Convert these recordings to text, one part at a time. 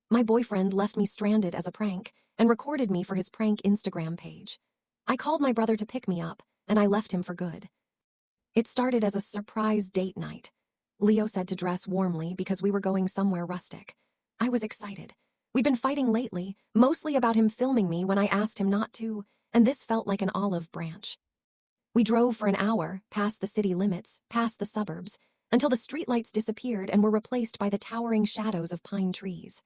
My boyfriend left me stranded as a prank and recorded me for his prank Instagram page. I called my brother to pick me up, and I left him for good. It started as a surprise date night. Leo said to dress warmly because we were going somewhere rustic. I was excited. We'd been fighting lately, mostly about him filming me when I asked him not to, and this felt like an olive branch. We drove for an hour, past the city limits, past the suburbs, until the streetlights disappeared and were replaced by the towering shadows of pine trees.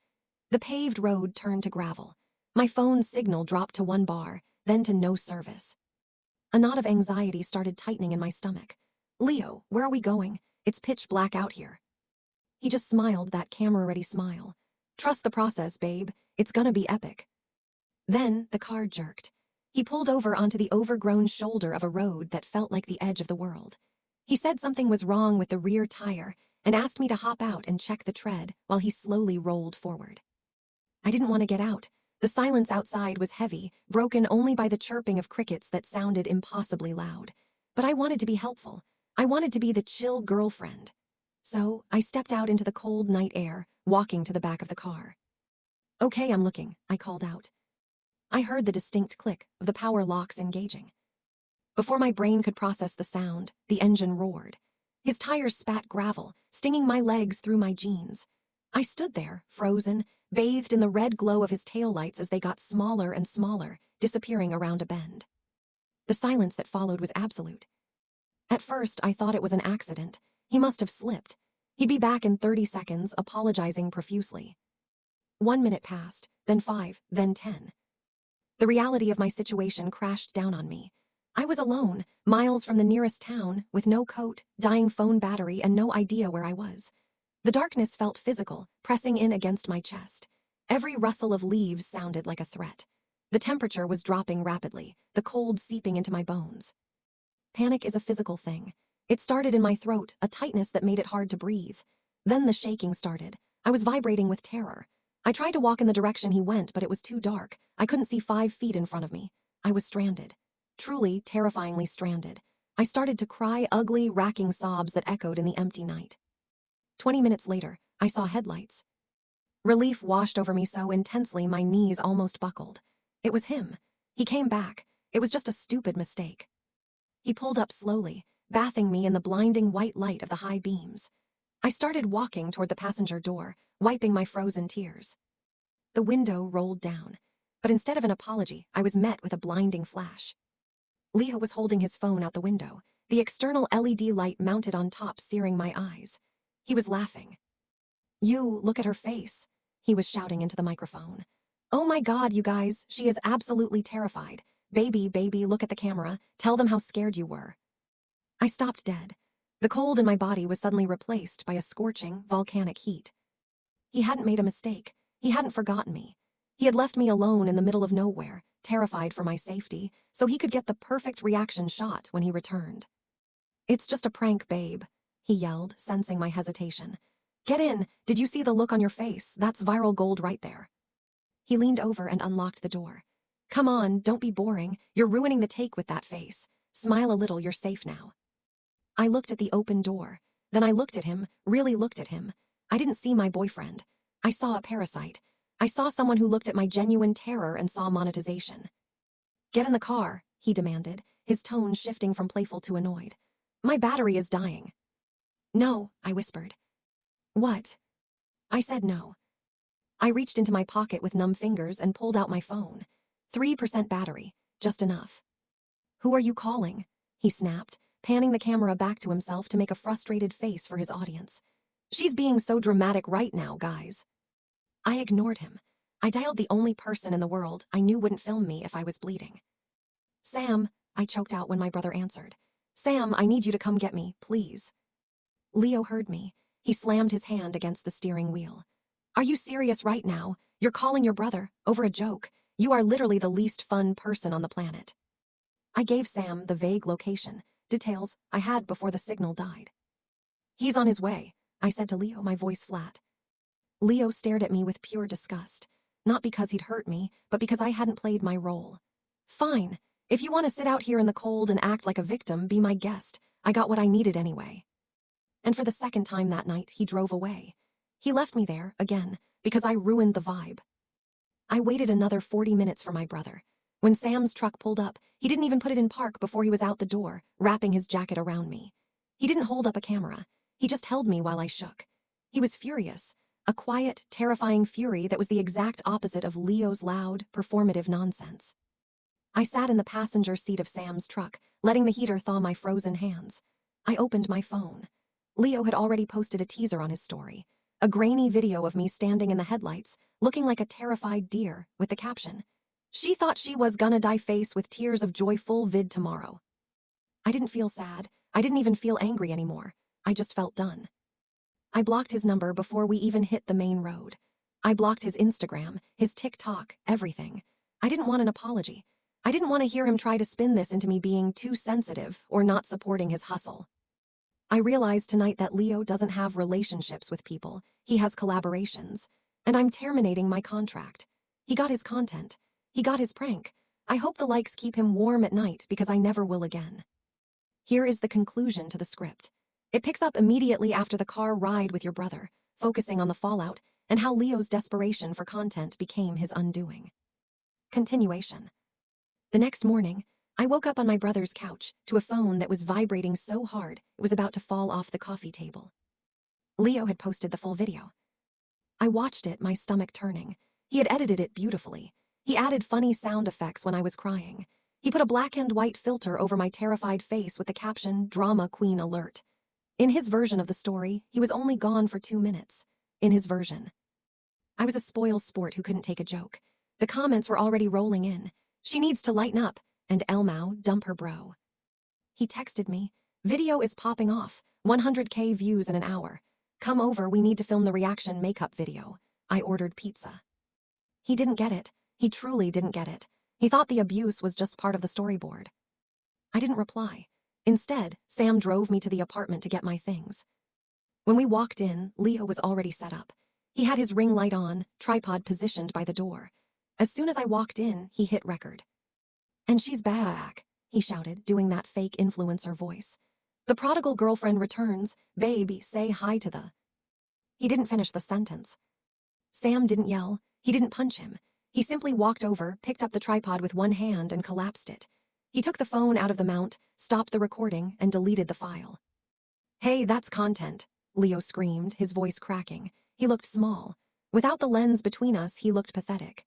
The paved road turned to gravel. My phone's signal dropped to 1 bar, then to no service. A knot of anxiety started tightening in my stomach. Leo, where are we going? It's pitch black out here. He just smiled that camera-ready smile. Trust the process, babe. It's gonna be epic. Then the car jerked. He pulled over onto the overgrown shoulder of a road that felt like the edge of the world. He said something was wrong with the rear tire and asked me to hop out and check the tread while he slowly rolled forward. I didn't want to get out. The silence outside was heavy, broken only by the chirping of crickets that sounded impossibly loud. But I wanted to be helpful. I wanted to be the chill girlfriend. So I stepped out into the cold night air, walking to the back of the car. "Okay, I'm looking," I called out. I heard the distinct click of the power locks engaging. Before my brain could process the sound, the engine roared. His tires spat gravel, stinging my legs through my jeans. I stood there, frozen, bathed in the red glow of his taillights as they got smaller and smaller, disappearing around a bend. The silence that followed was absolute. At first, I thought it was an accident. He must have slipped. He'd be back in 30 seconds, apologizing profusely. 1 minute passed, then 5, then 10. The reality of my situation crashed down on me. I was alone, miles from the nearest town, with no coat, dying phone battery, and no idea where I was. The darkness felt physical, pressing in against my chest. Every rustle of leaves sounded like a threat. The temperature was dropping rapidly, the cold seeping into my bones. Panic is a physical thing. It started in my throat, a tightness that made it hard to breathe. Then the shaking started. I was vibrating with terror. I tried to walk in the direction he went, but it was too dark. I couldn't see 5 feet in front of me. I was stranded. Truly, terrifyingly stranded. I started to cry ugly, racking sobs that echoed in the empty night. 20 minutes later, I saw headlights. Relief washed over me so intensely my knees almost buckled. It was him. He came back. It was just a stupid mistake. He pulled up slowly, bathing me in the blinding white light of the high beams. I started walking toward the passenger door, wiping my frozen tears. The window rolled down, but instead of an apology, I was met with a blinding flash. Leo was holding his phone out the window, the external LED light mounted on top searing my eyes. He was laughing. "You, look at her face," he was shouting into the microphone. "Oh my God, you guys, she is absolutely terrified. Baby, baby, look at the camera. Tell them how scared you were." I stopped dead. The cold in my body was suddenly replaced by a scorching, volcanic heat. He hadn't made a mistake. He hadn't forgotten me. He had left me alone in the middle of nowhere, terrified for my safety, so he could get the perfect reaction shot when he returned. "It's just a prank, babe," he yelled, sensing my hesitation. "Get in. Did you see the look on your face? That's viral gold right there." He leaned over and unlocked the door. "Come on, don't be boring. You're ruining the take with that face. Smile a little, you're safe now." I looked at the open door. Then I looked at him, really looked at him. I didn't see my boyfriend. I saw a parasite. I saw someone who looked at my genuine terror and saw monetization. "Get in the car," he demanded, his tone shifting from playful to annoyed. "My battery is dying." "No," I whispered. "What?" I said no. I reached into my pocket with numb fingers and pulled out my phone. 3% battery, just enough. "Who are you calling?" he snapped, panning the camera back to himself to make a frustrated face for his audience. "She's being so dramatic right now, guys." I ignored him. I dialed the only person in the world I knew wouldn't film me if I was bleeding. "Sam," I choked out when my brother answered. "Sam, I need you to come get me, please." Leo heard me. He slammed his hand against the steering wheel. "Are you serious right now? You're calling your brother over a joke. You are literally the least fun person on the planet." I gave Sam the vague location, details I had before the signal died. "He's on his way," I said to Leo, my voice flat. Leo stared at me with pure disgust, not because he'd hurt me, but because I hadn't played my role. "Fine. If you want to sit out here in the cold and act like a victim, be my guest. I got what I needed anyway." And for the second time that night, he drove away. He left me there, again, because I ruined the vibe. I waited another 40 minutes for my brother. When Sam's truck pulled up, he didn't even put it in park before he was out the door, wrapping his jacket around me. He didn't hold up a camera. He just held me while I shook. He was furious, a quiet, terrifying fury that was the exact opposite of Leo's loud, performative nonsense. I sat in the passenger seat of Sam's truck, letting the heater thaw my frozen hands. I opened my phone. Leo had already posted a teaser on his story, a grainy video of me standing in the headlights, looking like a terrified deer, with the caption, "She thought she was gonna die face with tears of joy full vid tomorrow." I didn't feel sad. I didn't even feel angry anymore. I just felt done. I blocked his number before we even hit the main road. I blocked his Instagram, his TikTok, everything. I didn't want an apology. I didn't want to hear him try to spin this into me being too sensitive or not supporting his hustle. I realized tonight that Leo doesn't have relationships with people. He has collaborations. And I'm terminating my contract. He got his content. He got his prank. I hope the likes keep him warm at night because I never will again. Here is the conclusion to the script. It picks up immediately after the car ride with your brother, focusing on the fallout and how Leo's desperation for content became his undoing. Continuation. The next morning, I woke up on my brother's couch to a phone that was vibrating so hard it was about to fall off the coffee table. Leo had posted the full video. I watched it, my stomach turning. He had edited it beautifully. He added funny sound effects when I was crying. He put a black and white filter over my terrified face with the caption, "Drama Queen Alert." In his version of the story, he was only gone for 2 minutes. In his version. I was a spoil sport who couldn't take a joke. The comments were already rolling in. "She needs to lighten up," and Elmau, "dump her bro." He texted me, "Video is popping off, 100K views in an hour. Come over, we need to film the reaction makeup video. I ordered pizza." He didn't get it. He truly didn't get it. He thought the abuse was just part of the storyboard. I didn't reply. Instead, Sam drove me to the apartment to get my things. When we walked in, Leo was already set up. He had his ring light on, tripod positioned by the door. As soon as I walked in, he hit record. "And she's back," he shouted, doing that fake influencer voice. "The prodigal girlfriend returns. Baby, say hi to the..." He didn't finish the sentence. Sam didn't yell. He didn't punch him. He simply walked over, picked up the tripod with one hand and collapsed it. He took the phone out of the mount, stopped the recording, and deleted the file. "Hey, that's content," Leo screamed, his voice cracking. He looked small. Without the lens between us, he looked pathetic.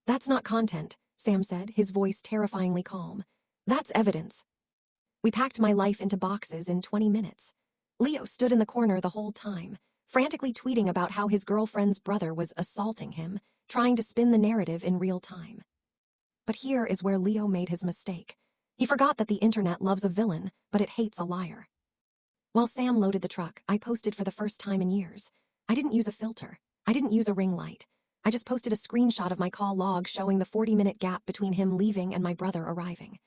"That's not content," Sam said, his voice terrifyingly calm. "That's evidence." We packed my life into boxes in 20 minutes. Leo stood in the corner the whole time, frantically tweeting about how his girlfriend's brother was assaulting him, trying to spin the narrative in real time. But here is where Leo made his mistake. He forgot that the internet loves a villain, but it hates a liar. While Sam loaded the truck, I posted for the first time in years. I didn't use a filter. I didn't use a ring light. I just posted a screenshot of my call log showing the 40-minute gap between him leaving and my brother arriving.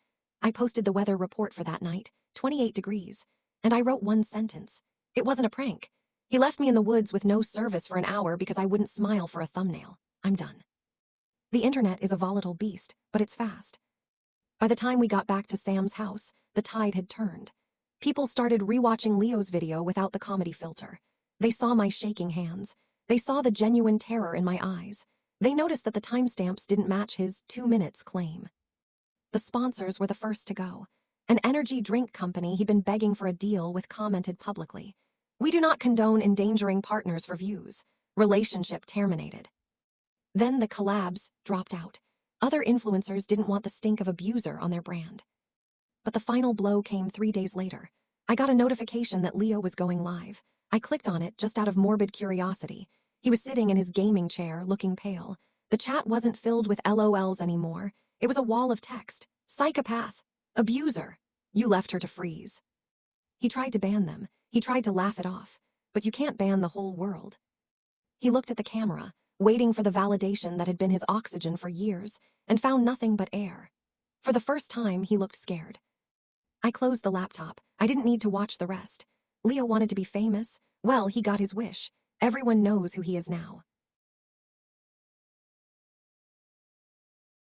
I posted the weather report for that night, 28 degrees, and I wrote one sentence. It wasn't a prank. He left me in the woods with no service for an hour because I wouldn't smile for a thumbnail. I'm done. The internet is a volatile beast, but it's fast. By the time we got back to Sam's house, the tide had turned. People started rewatching Leo's video without the comedy filter. They saw my shaking hands. They saw the genuine terror in my eyes. They noticed that the timestamps didn't match his 2 minutes claim. The sponsors were the first to go. An energy drink company he'd been begging for a deal with commented publicly, "We do not condone endangering partners for views. Relationship terminated." Then the collabs dropped out. Other influencers didn't want the stink of abuser on their brand. But the final blow came 3 days later. I got a notification that Leo was going live. I clicked on it just out of morbid curiosity. He was sitting in his gaming chair, looking pale. The chat wasn't filled with LOLs anymore. It was a wall of text. "Psychopath. Abuser. You left her to freeze." He tried to ban them. He tried to laugh it off. But you can't ban the whole world. He looked at the camera, waiting for the validation that had been his oxygen for years, and found nothing but air. For the first time, he looked scared. I closed the laptop. I didn't need to watch the rest. Leo wanted to be famous. Well, he got his wish. Everyone knows who he is now.